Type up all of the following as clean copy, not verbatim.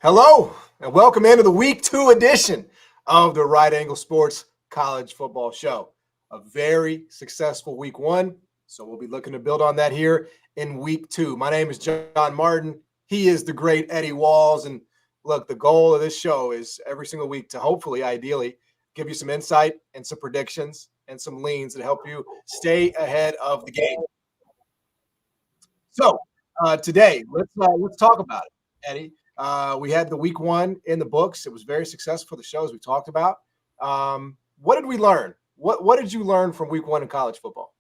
Hello, and welcome into the Week 2 edition of the Right Angle Sports College Football Show. A very successful Week 1, so we'll be looking to build on that here in Week 2. My name is John Martin. He is the great Eddie Walls. And look, the goal of this show is every single week to hopefully, ideally, give you some insight and some predictions and some leans that help you stay ahead of the game. So today, let's talk about it, Eddie. We had the Week 1 in the books. It was very successful, the shows we talked about. What did we learn? What did you learn from Week 1 in college football?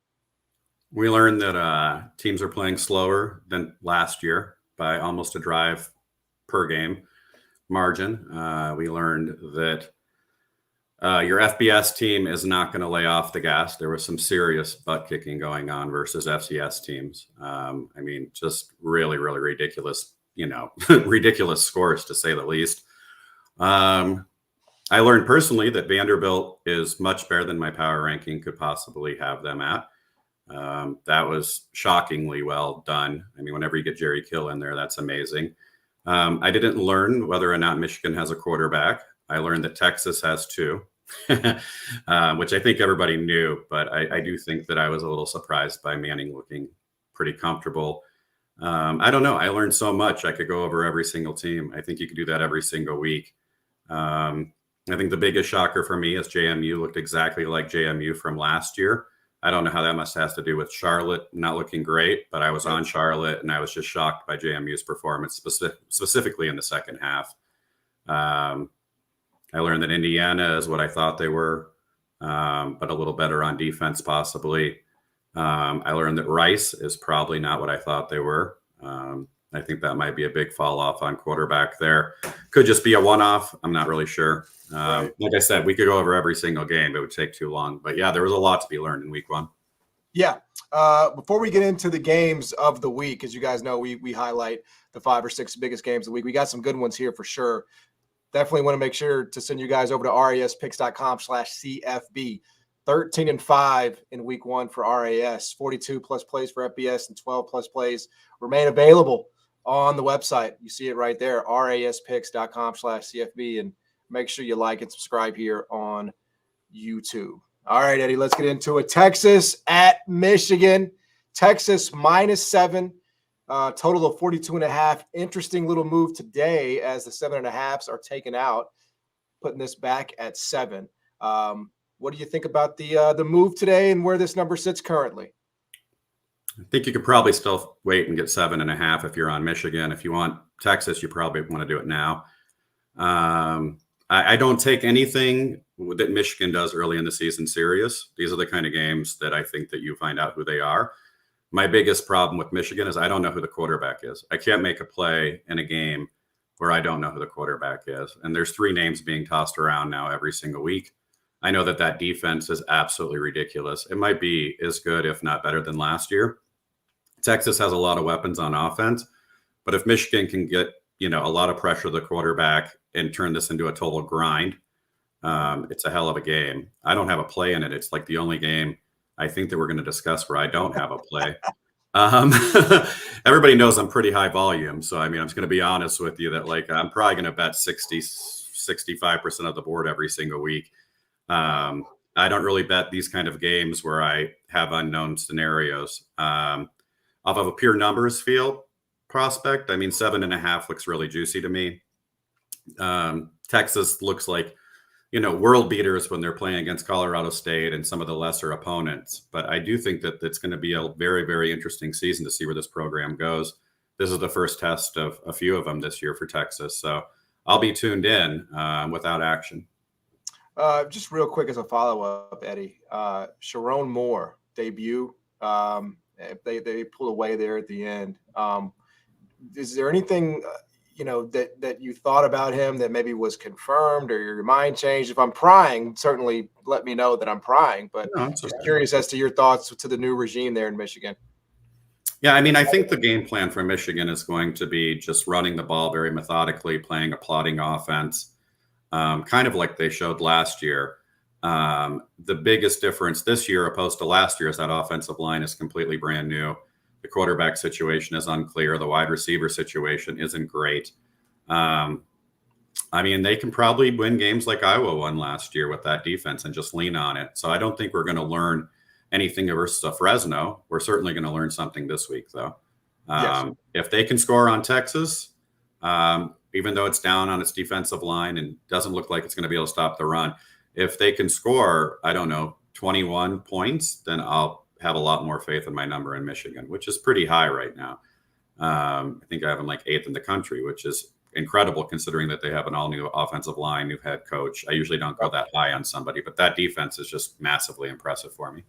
We learned that teams are playing slower than last year by almost a drive per game margin. We learned that your FBS team is not going to lay off the gas. There was some serious butt kicking going on versus FCS teams. Just really, really ridiculous, ridiculous scores to say the least. I learned personally that Vanderbilt is much better than my power ranking could possibly have them at. That was shockingly well done. I mean, whenever you get Jerry Kill in there, that's amazing. I didn't learn whether or not Michigan has a quarterback. I learned that Texas has two, which I think everybody knew, but I do think that I was a little surprised by Manning looking pretty comfortable. I don't know. I learned so much. I could go over every single team. I think you could do that every single week. I think the biggest shocker for me is JMU looked exactly like JMU from last year. I don't know how that must have to do with Charlotte not looking great, but I was on Charlotte and I was just shocked by JMU's performance, specifically in the second half. I learned that Indiana is what I thought they were, but a little better on defense possibly. I learned that Rice is probably not what I thought they were. I think that might be a big fall off on quarterback there. Could just be a one-off. I'm not really sure. Like I said, we could go over every single game. It would take too long. But yeah, there was a lot to be learned in Week 1. Yeah. Before we get into the games of the week, as you guys know, we highlight the 5 or 6 biggest games of the week. We got some good ones here for sure. Definitely want to make sure to send you guys over to raspicks.com/CFB. 13-5 in Week 1 for RAS, 42 plus plays for FBS, and 12 plus plays remain available on the website. You see it right there, raspicks.com/CFB, and make sure you like and subscribe here on YouTube. All right, Eddie, let's get into it. Texas at Michigan. Texas -7, total of 42.5. Interesting little move today as the 7.5s are taken out, putting this back at 7. What do you think about the move today and where this number sits currently? I think you could probably still wait and get 7.5 if you're on Michigan. If you want Texas, you probably want to do it now. I don't take anything that Michigan does early in the season serious. These are the kind of games that I think that you find out who they are. My biggest problem with Michigan is I don't know who the quarterback is. I can't make a play in a game where I don't know who the quarterback is. And there's 3 names being tossed around now every single week. I know that defense is absolutely ridiculous. It might be as good, if not better, than last year. Texas has a lot of weapons on offense, but if Michigan can get, a lot of pressure to the quarterback and turn this into a total grind, it's a hell of a game. I don't have a play in it. It's like the only game I think that we're going to discuss where I don't have a play. Everybody knows I'm pretty high volume. So, I'm just going to be honest with you that I'm probably going to bet 65% of the board every single week. I don't really bet these kind of games where I have unknown scenarios. Off of a pure numbers field prospect, 7.5 looks really juicy to me. Texas looks like, world beaters when they're playing against Colorado State and some of the lesser opponents. But I do think that it's going to be a very, very interesting season to see where this program goes. This is the first test of a few of them this year for Texas. So I'll be tuned in without action. Just real quick as a follow-up, Eddie, Sharon Moore debut. They pull away there at the end. Is there anything, that you thought about him that maybe was confirmed or your mind changed? If I'm prying, certainly let me know that I'm prying, but just curious as to your thoughts to the new regime there in Michigan. Yeah, I think the game plan for Michigan is going to be just running the ball very methodically, playing a plodding offense. Kind of like they showed last year. The biggest difference this year opposed to last year is that offensive line is completely brand new. The quarterback situation is unclear. The wide receiver situation isn't great. I mean, they can probably win games like Iowa won last year with that defense and just lean on it. So I don't think we're going to learn anything versus a Fresno. We're certainly going to learn something this week, though. Yes. If they can score on Texas, even though it's down on its defensive line and doesn't look like it's going to be able to stop the run, if they can score, I don't know, 21 points, then I'll have a lot more faith in my number in Michigan, which is pretty high right now. I think I have them like 8th in the country, which is incredible considering that they have an all new offensive line, new head coach. I usually don't go that high on somebody, but that defense is just massively impressive for me.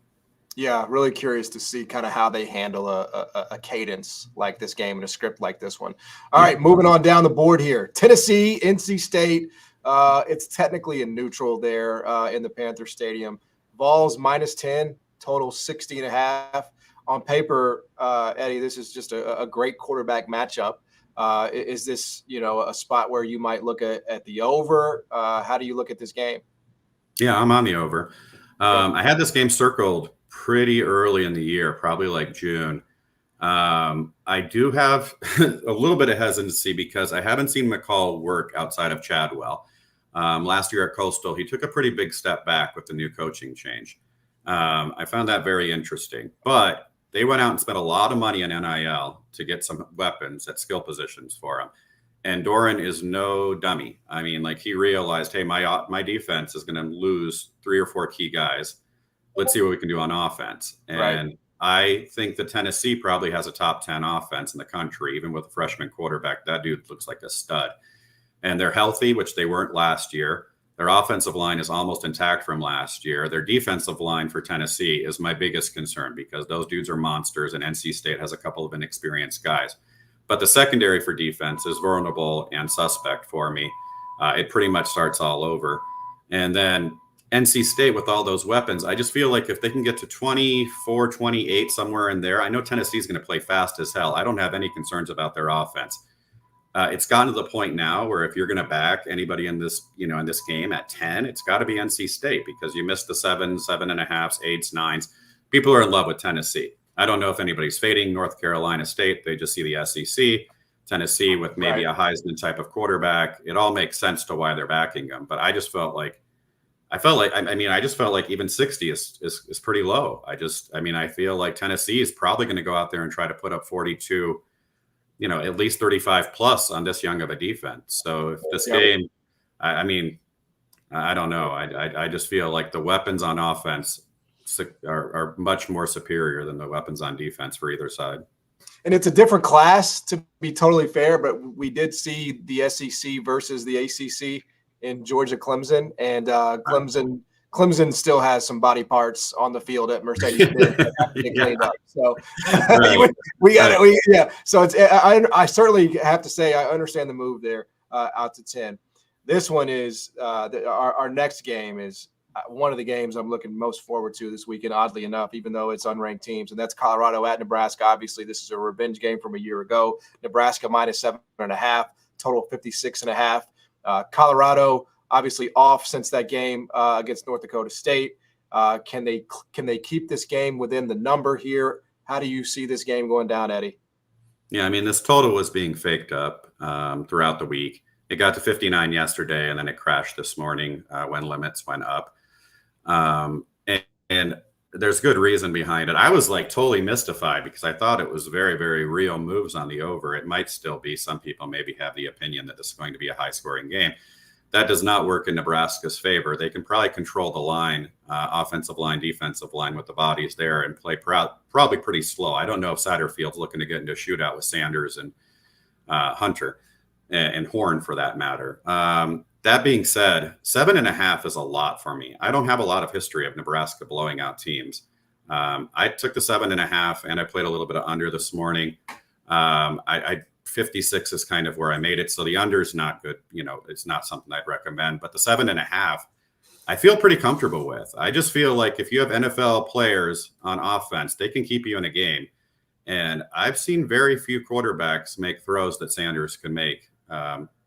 Yeah, really curious to see kind of how they handle a cadence like this game and a script like this one. All right, moving on down the board here. Tennessee, NC State. It's technically a neutral there in the Panther Stadium. Vols -10, total 60.5. On paper, Eddie, this is just a great quarterback matchup. Is this, a spot where you might look at the over? How do you look at this game? Yeah, I'm on the over. I had this game circled pretty early in the year, probably like June. I do have a little bit of hesitancy because I haven't seen McCall work outside of Chadwell. Last year at Coastal, he took a pretty big step back with the new coaching change. I found that very interesting, but they went out and spent a lot of money on NIL to get some weapons at skill positions for him. And Doran is no dummy. I mean, like he realized, hey, my defense is going to lose 3 or 4 key guys. Let's see what we can do on offense. And Right. I think the Tennessee probably has a top 10 offense in the country, even with a freshman quarterback. That dude looks like a stud. And they're healthy, which they weren't last year. Their offensive line is almost intact from last year. Their defensive line for Tennessee is my biggest concern because those dudes are monsters, and NC State has a couple of inexperienced guys. But the secondary for defense is vulnerable and suspect for me. It pretty much starts all over. And then NC State with all those weapons, I just feel like if they can get to 24, 28, somewhere in there, I know Tennessee's going to play fast as hell. I don't have any concerns about their offense. It's gotten to the point now where if you're going to back anybody in this, in this game at 10, it's got to be NC State because you missed the 7, 7.5, 8s, 9s. People are in love with Tennessee. I don't know if anybody's fading North Carolina State. They just see the SEC. Tennessee with maybe a Heisman type of quarterback. It all makes sense to why they're backing them. But I just felt like even 60 is pretty low. I feel like Tennessee is probably going to go out there and try to put up 42, at least 35 plus on this young of a defense. So if this game, I don't know. I just feel like the weapons on offense are much more superior than the weapons on defense for either side. And it's a different class, to be totally fair, but we did see the SEC versus the ACC in Georgia Clemson, and Clemson still has some body parts on the field at Mercedes-Benz that have to get cleaned up. So we got it. So it's I certainly have to say I understand the move there out to 10. This one is our next game is one of the games I'm looking most forward to this weekend, oddly enough, even though it's unranked teams, and that's Colorado at Nebraska. Obviously, this is a revenge game from a year ago. Nebraska -7.5, total 56.5. Colorado obviously off since that game against North Dakota State. Can they keep this game within the number here? How do you see this game going down, Eddie? Yeah, this total was being faked up throughout the week. It got to 59 yesterday, and then it crashed this morning when limits went up. And there's good reason behind it. I was like totally mystified because I thought it was very, very real moves on the over. It might still be. Some people maybe have the opinion that this is going to be a high scoring game. That does not work in Nebraska's favor. They can probably control the line, offensive line, defensive line with the bodies there and play probably pretty slow. I don't know if Satterfield's looking to get into a shootout with Sanders and Hunter and Horn for that matter. That being said, 7.5 is a lot for me. I don't have a lot of history of Nebraska blowing out teams. I took the 7.5 and I played a little bit of under this morning. 56 is kind of where I made it. So the under is not good. It's not something I'd recommend, but the 7.5, I feel pretty comfortable with. I just feel like if you have NFL players on offense, they can keep you in a game. And I've seen very few quarterbacks make throws that Sanders can make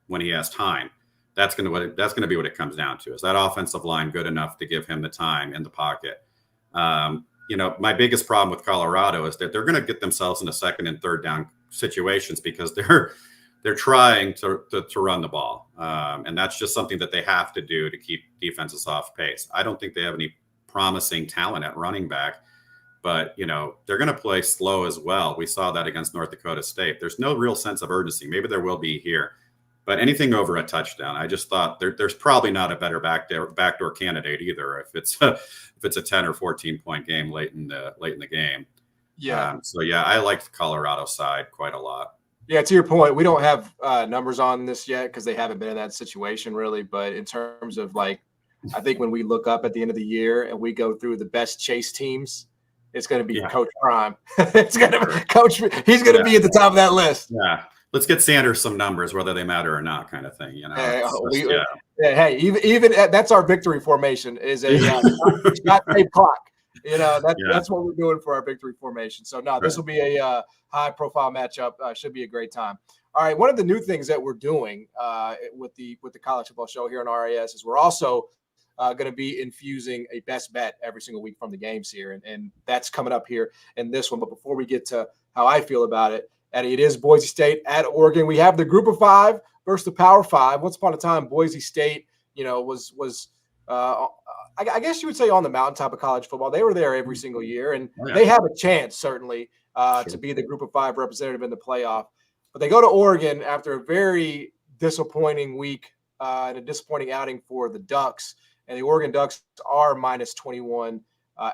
when he has time. That's going to be what it comes down to. Is that offensive line good enough to give him the time in the pocket? My biggest problem with Colorado is that they're going to get themselves into second and third down situations because they're they're trying to run the ball. And that's just something that they have to do to keep defenses off pace. I don't think they have any promising talent at running back, but they're going to play slow as well. We saw that against North Dakota State. There's no real sense of urgency. Maybe there will be here, but anything over a touchdown, I just thought there's probably not a better backdoor candidate either. If it's a 10 or 14 point game late in the game. Yeah. So yeah, I liked the Colorado side quite a lot. Yeah, to your point, we don't have numbers on this yet because they haven't been in that situation really. But in terms of I think when we look up at the end of the year and we go through the best chase teams, it's going to be Coach Prime. It's going to be Coach. He's going to be at the top of that list. Yeah. Let's get Sanders some numbers, whether they matter or not, kind of thing. Hey, even that's our victory formation is a shot tape clock. That's what we're doing for our victory formation. So this will be a high profile matchup. Should be a great time. All right, one of the new things that we're doing with the college football show here on RAS is we're also going to be infusing a best bet every single week from the games here, and that's coming up here in this one. But before we get to how I feel about it, Eddie, it is Boise State at Oregon. We have the Group of Five versus the Power Five. Once upon a time, Boise State, was I guess you would say on the mountaintop of college football. They were there every single year, and they have a chance certainly to be the Group of Five representative in the playoff. But they go to Oregon after a very disappointing week and a disappointing outing for the Ducks. And the Oregon Ducks are minus 21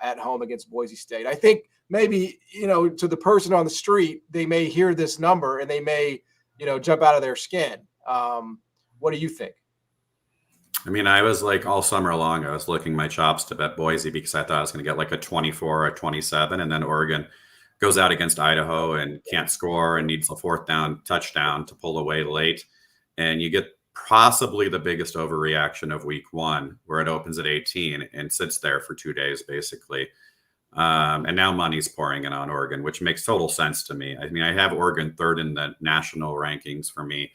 at home against Boise State. I think maybe, to the person on the street, they may hear this number and they may, jump out of their skin. What do you think? I mean, I was all summer long, I was licking my chops to bet Boise because I thought I was going to get a 24 or a 27. And then Oregon goes out against Idaho and can't score and needs a fourth down touchdown to pull away late. And you get possibly the biggest overreaction of week one, where it opens at 18 and sits there for 2 days, basically. And now money's pouring in on Oregon, which makes total sense to me. I mean, I have Oregon third in the national rankings for me.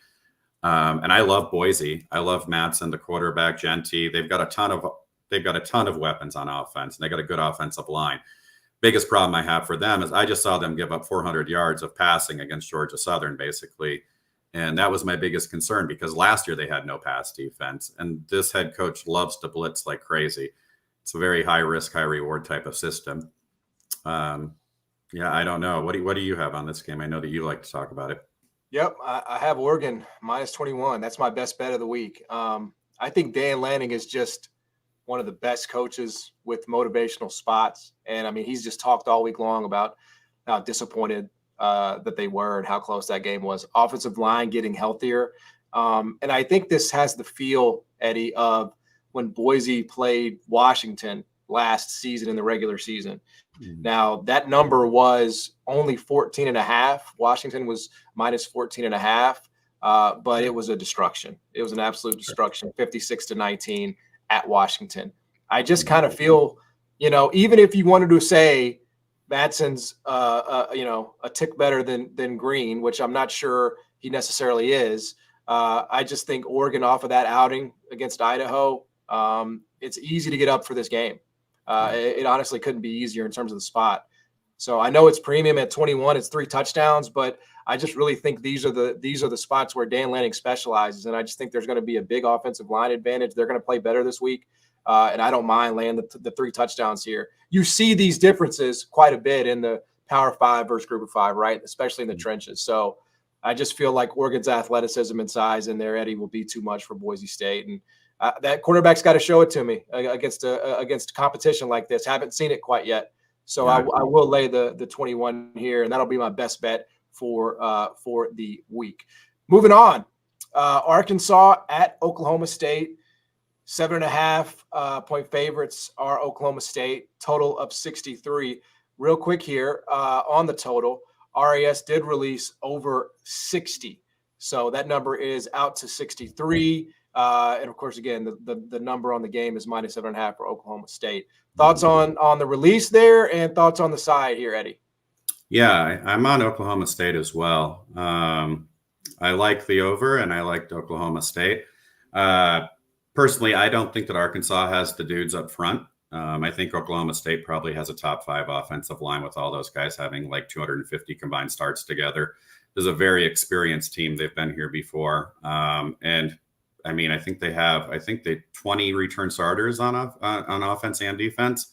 And I love Boise. I love Madsen, the quarterback, Genty. They've got a ton of weapons on offense, and they got a good offensive line. Biggest problem I have for them is I just saw them give up 400 yards of passing against Georgia Southern, basically. And that was my biggest concern because last year they had no pass defense. And this head coach loves to blitz like crazy. It's a very high risk, high reward type of system. I don't know. What do you have on this game? I know that you like to talk about it. Yep, I have Oregon minus 21. That's my best bet of the week. I think Dan Lanning is just one of the best coaches with motivational spots. And, I mean, he's just talked all week long about how disappointed that they were and how close that game was. Offensive line getting healthier. And I think this has the feel, Eddie, of when Boise played Washington last season in the regular season. Mm-hmm. Now, that number was only 14.5. Washington was minus 14.5, but it was a destruction. It was an absolute destruction, 56-19 at Washington. I just kind of feel, even if you wanted to say Madsen's, a tick better than Green, which I'm not sure he necessarily is. I just think Oregon off of that outing against Idaho, it's easy to get up for this game. It honestly couldn't be easier in terms of the spot. So I know it's premium at 21. It's 3 touchdowns, but I just really think these are the spots where Dan Lanning specializes, and I just think there's going to be a big offensive line advantage. They're going to play better this week, and I don't mind laying the 3 touchdowns here. You see these differences quite a bit in the Power 5 versus Group of 5, right? Especially in the trenches. So I just feel like Oregon's athleticism and size in there, Eddie, will be too much for Boise State, and that quarterback's got to show it to me against competition like this. Haven't seen it quite yet. So I will lay the 21 here, and that'll be my best bet for the week. Moving on, Arkansas at Oklahoma State, 7.5 point favorites are Oklahoma State, total of 63. Real quick here on the total, RAS did release over 60. So that number is out to 63. And of course, again, the number on the game is minus 7.5 for Oklahoma State. Thoughts on the release there and thoughts on the side here, Eddie? Yeah, I'm on Oklahoma State as well. I like the over and I liked Oklahoma State. Personally, I don't think that Arkansas has the dudes up front. I think Oklahoma State probably has a top 5 offensive line with all those guys having 250 combined starts together. This is a very experienced team. They've been here before. And I mean, I think they 20 return starters on offense and defense.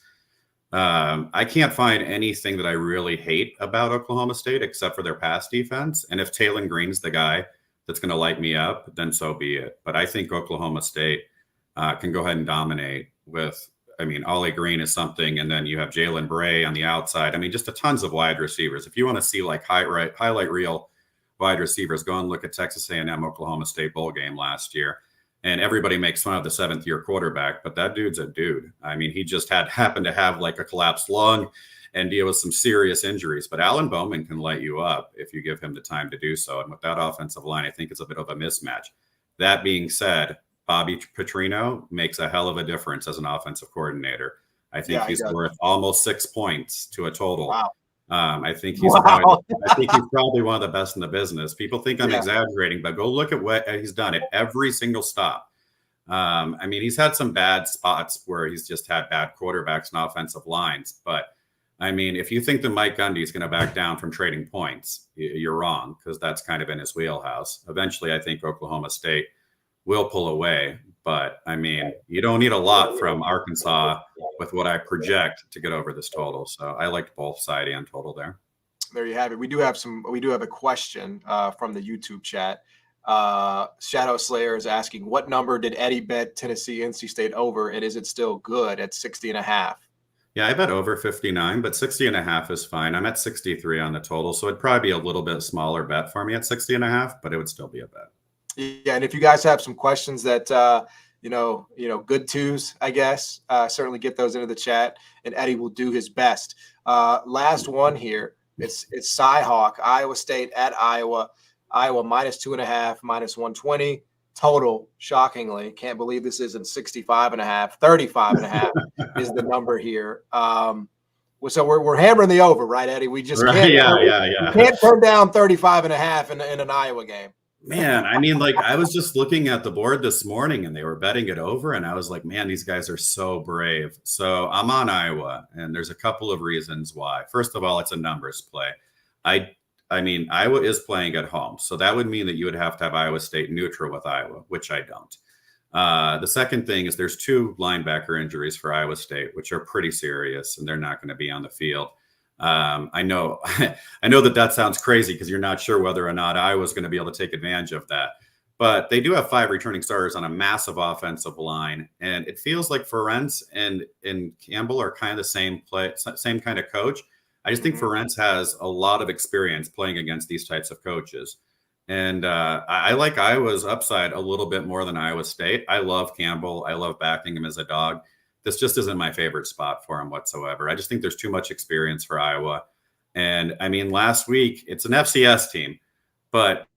I can't find anything that I really hate about Oklahoma State except for their pass defense. And if Taylon Green's the guy that's going to light me up, then so be it. But I think Oklahoma State can go ahead and dominate with, I mean, Ollie Green is something. And then you have Jalen Bray on the outside. I mean, just a tons of wide receivers. If you want to see like highlight reel wide receivers, go and look at Texas A&M Oklahoma State bowl game last year. And everybody makes fun of the 7th-year quarterback, but that dude's a dude. I mean, he just happened to have like a collapsed lung and deal with some serious injuries. But Alan Bowman can light you up if you give him the time to do so. And with that offensive line, I think it's a bit of a mismatch. That being said, Bobby Petrino makes a hell of a difference as an offensive coordinator. I think he's worth almost 6 points to a total. Wow. I think he's probably one of the best in the business. People think I'm exaggerating, but go look at what he's done at every single stop. I mean, he's had some bad spots where he's just had bad quarterbacks and offensive lines. But I mean, if you think that Mike Gundy is going to back down from trading points, you're wrong, because that's kind of in his wheelhouse. Eventually, I think Oklahoma State will pull away. But I mean, you don't need a lot from Arkansas with what I project to get over this total. So I liked both side and total there. There you have it. We do have a question from the YouTube chat. Shadow Slayer is asking, what number did Eddie bet Tennessee NC State over, and is it still good at 60.5? Yeah, I bet over 59, but 60.5 is fine. I'm at 63 on the total, so it'd probably be a little bit smaller bet for me at 60.5, but it would still be a bet. Yeah, and if you guys have some questions that good twos, I guess, certainly get those into the chat, and Eddie will do his best. Last one here. It's Cyhawk, Iowa State at Iowa. Iowa -2.5, -120 total. Shockingly, can't believe this isn't 65.5. 35.5 is the number here. So we're hammering the over, right, Eddie? We just can't turn down 35.5 in an Iowa game. Man, I mean, like, I was just looking at the board this morning and they were betting it over, and I was like, man, these guys are so brave. So I'm on Iowa, and there's a couple of reasons why. First of all, it's a numbers play. I mean, Iowa is playing at home, so that would mean that you would have to have Iowa State neutral with Iowa, which I don't. The second thing is there's 2 linebacker injuries for Iowa State, which are pretty serious, and they're not going to be on the field. I know that sounds crazy because you're not sure whether or not Iowa's going to be able to take advantage of that. But they do have 5 returning starters on a massive offensive line, and it feels like Ferentz and Campbell are kind of the same kind of coach. I just think Ferentz has a lot of experience playing against these types of coaches. And I like Iowa's upside a little bit more than Iowa State. I love Campbell. I love backing him as a dog. This just isn't my favorite spot for him whatsoever. I just think there's too much experience for Iowa. And I mean, last week, it's an FCS team, but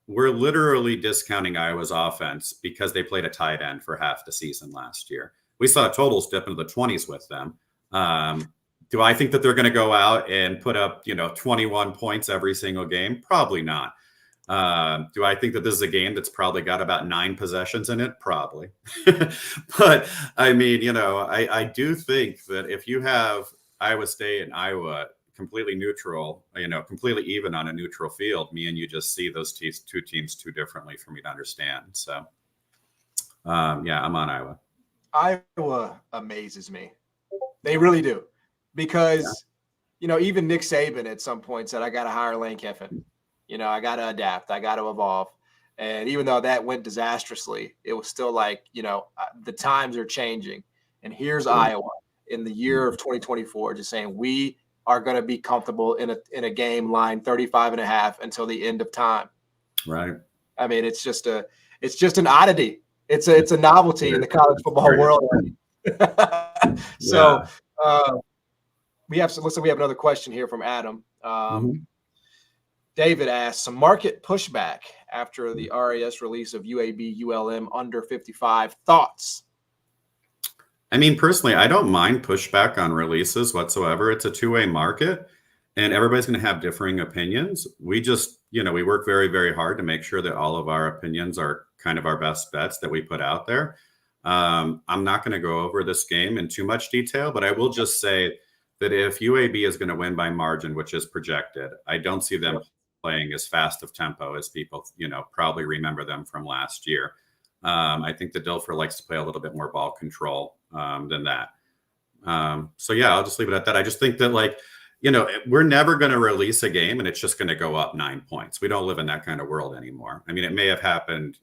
we're literally discounting Iowa's offense because they played a tight end for half the season last year. We saw totals dip into the 20s with them. Do I think that they're going to go out and put up, 21 points every single game? Probably not. Do I think that this is a game that's probably got about 9 possessions in it? Probably. But I mean, I do think that if you have Iowa State and Iowa completely neutral, completely even on a neutral field, me and you just see those 2 teams too differently for me to understand. So, I'm on Iowa. Iowa amazes me. They really do. Because, even Nick Saban at some point said, I got to hire Lane Kiffin. I got to adapt. I got to evolve. And even though that went disastrously, it was still like, the times are changing. And here's Iowa in the year of 2024, just saying we are going to be comfortable in a game line 35.5 until the end of time. Right. I mean, it's just an oddity. It's a novelty in the college football world. So we have another question here from Adam. David asks, some market pushback after the RAS release of UAB ULM under 55. Thoughts? I mean, personally, I don't mind pushback on releases whatsoever. It's a two-way market, and everybody's going to have differing opinions. We just, we work very, very hard to make sure that all of our opinions are kind of our best bets that we put out there. I'm not going to go over this game in too much detail, but I will just say that if UAB is going to win by margin, which is projected, I don't see them playing as fast of tempo as people, probably remember them from last year. I think that Dilfer likes to play a little bit more ball control than that. So yeah, I'll just leave it at that. I just think that we're never going to release a game and it's just going to go up 9 points. We don't live in that kind of world anymore. I mean, it may have happened,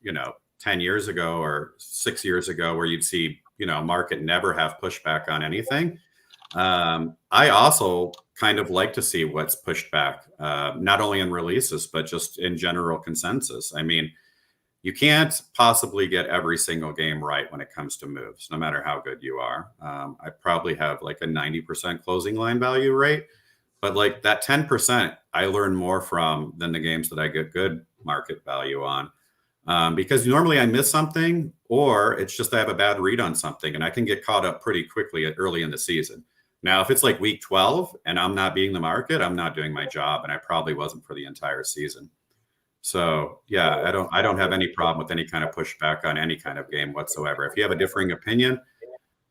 10 years ago or 6 years ago where you'd see, market never have pushback on anything. I also kind of like to see what's pushed back, not only in releases, but just in general consensus. I mean, you can't possibly get every single game right when it comes to moves, no matter how good you are. I probably have like a 90% closing line value rate, but like that 10% I learn more from than the games that I get good market value on. Because normally I miss something, or it's just I have a bad read on something and I can get caught up pretty quickly early in the season. Now, if it's like week 12 and I'm not being the market, I'm not doing my job, and I probably wasn't for the entire season. So yeah, I don't have any problem with any kind of pushback on any kind of game whatsoever. If you have a differing opinion,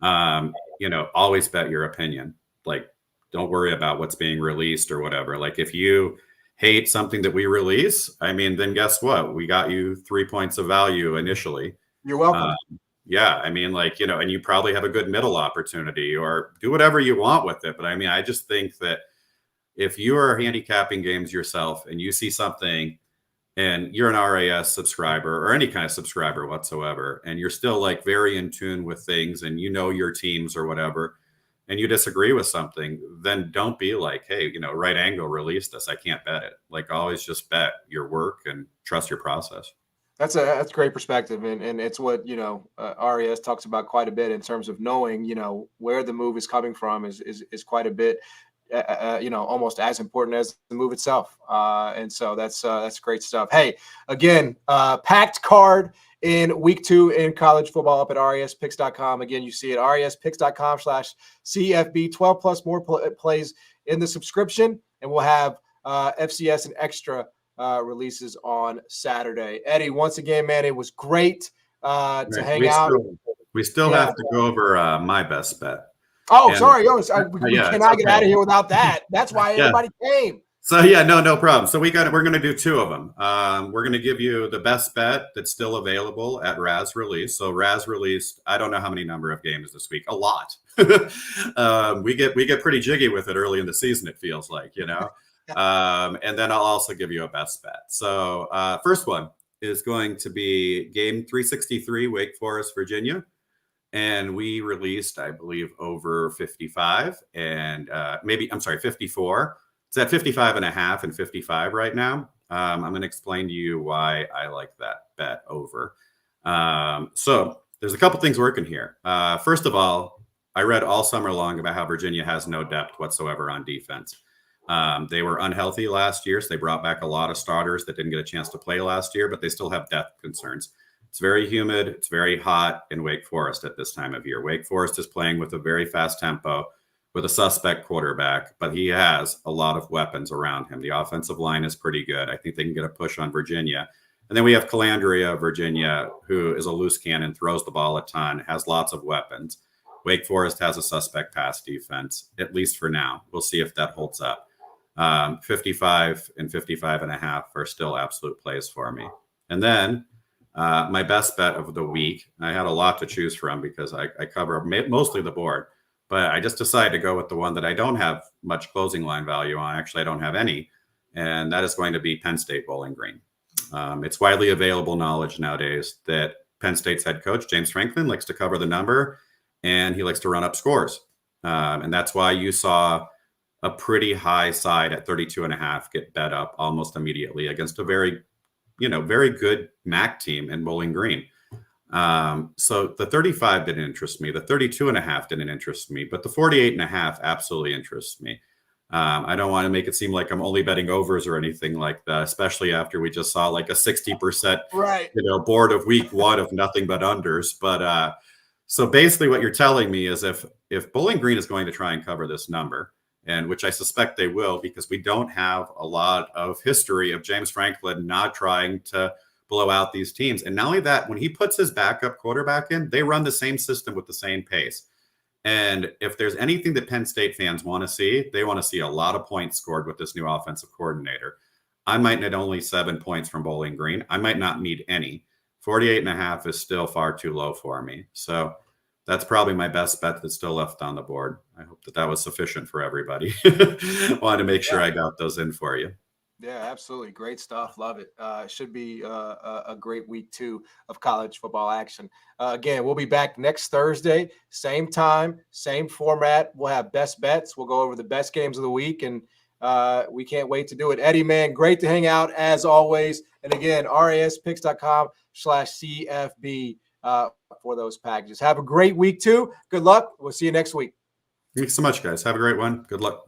always bet your opinion. Like, don't worry about what's being released or whatever. Like, if you hate something that we release, I mean, then guess what? We got you 3 points of value initially. You're welcome. Yeah, I mean, and you probably have a good middle opportunity, or do whatever you want with it. But I mean, I just think that if you are handicapping games yourself and you see something and you're an RAS subscriber or any kind of subscriber whatsoever, and you're still like very in tune with things and your teams or whatever, and you disagree with something, then don't be like, hey, Right Angle released this, I can't bet it. Like, always just bet your work and trust your process. That's great perspective, and it's what RES talks about quite a bit in terms of knowing where the move is coming from is quite a bit almost as important as the move itself, and so that's great stuff. Hey, again, packed card in week 2 in college football up at respicks.com. Again, you see it respicks.com/CFB. 12 plus more plays in the subscription, and we'll have FCS and extra releases on Saturday. Eddie, once again, man, it was great to hang out. We still have to go over my best bet. Oh, sorry. We cannot get out of here without that. That's why everybody came. So yeah, no problem. So we're going to do 2 of them. We're going to give you the best bet that's still available at Raz Release. So Raz released, I don't know how many number of games this week, a lot. We get pretty jiggy with it early in the season, it feels like, and then I'll also give you a best bet. So first one is going to be game 363, Wake Forest, Virginia. And we released, I believe, over 55 and 54. It's at 55.5 and 55 right now. I'm going to explain to you why I like that bet over. So there's a couple things working here. First of all, I read all summer long about how Virginia has no depth whatsoever on defense. They were unhealthy last year, so they brought back a lot of starters that didn't get a chance to play last year, but they still have depth concerns. It's very humid. It's very hot in Wake Forest at this time of year. Wake Forest is playing with a very fast tempo with a suspect quarterback, but he has a lot of weapons around him. The offensive line is pretty good. I think they can get a push on Virginia. And then we have Calandria, Virginia, who is a loose cannon, throws the ball a ton, has lots of weapons. Wake Forest has a suspect pass defense, at least for now. We'll see if that holds up. 55 and 55.5 are still absolute plays for me. And then my best bet of the week, I had a lot to choose from because I cover mostly the board, but I just decided to go with the one that I don't have much closing line value on. Actually, I don't have any, and that is going to be Penn State Bowling Green. It's widely available knowledge nowadays that Penn State's head coach, James Franklin, likes to cover the number, and he likes to run up scores. And that's why you saw a pretty high side at 32.5 get bet up almost immediately against a very good MAC team in Bowling Green. So the 35 didn't interest me. The 32.5 didn't interest me, but the 48.5 absolutely interests me. I don't want to make it seem like I'm only betting overs or anything like that, especially after we just saw like a 60% board of week 1 of nothing but unders. But so basically what you're telling me is if Bowling Green is going to try and cover this number, and which I suspect they will, because we don't have a lot of history of James Franklin not trying to blow out these teams. And not only that, when he puts his backup quarterback in, they run the same system with the same pace. And if there's anything that Penn State fans want to see, they want to see a lot of points scored with this new offensive coordinator. I might need only 7 points from Bowling Green. I might not need any. 48.5 is still far too low for me. So that's probably my best bet that's still left on the board. I hope that was sufficient for everybody. Wanted to make sure I got those in for you. Yeah, absolutely. Great stuff. Love it. Should be a great week 2 of college football action. Again, we'll be back next Thursday, same time, same format. We'll have best bets. We'll go over the best games of the week, and we can't wait to do it. Eddie, man, great to hang out as always. And again, raspicks.com/CFB for those packages. Have a great week 2. Good luck. We'll see you next week. Thanks so much, guys. Have a great one. Good luck.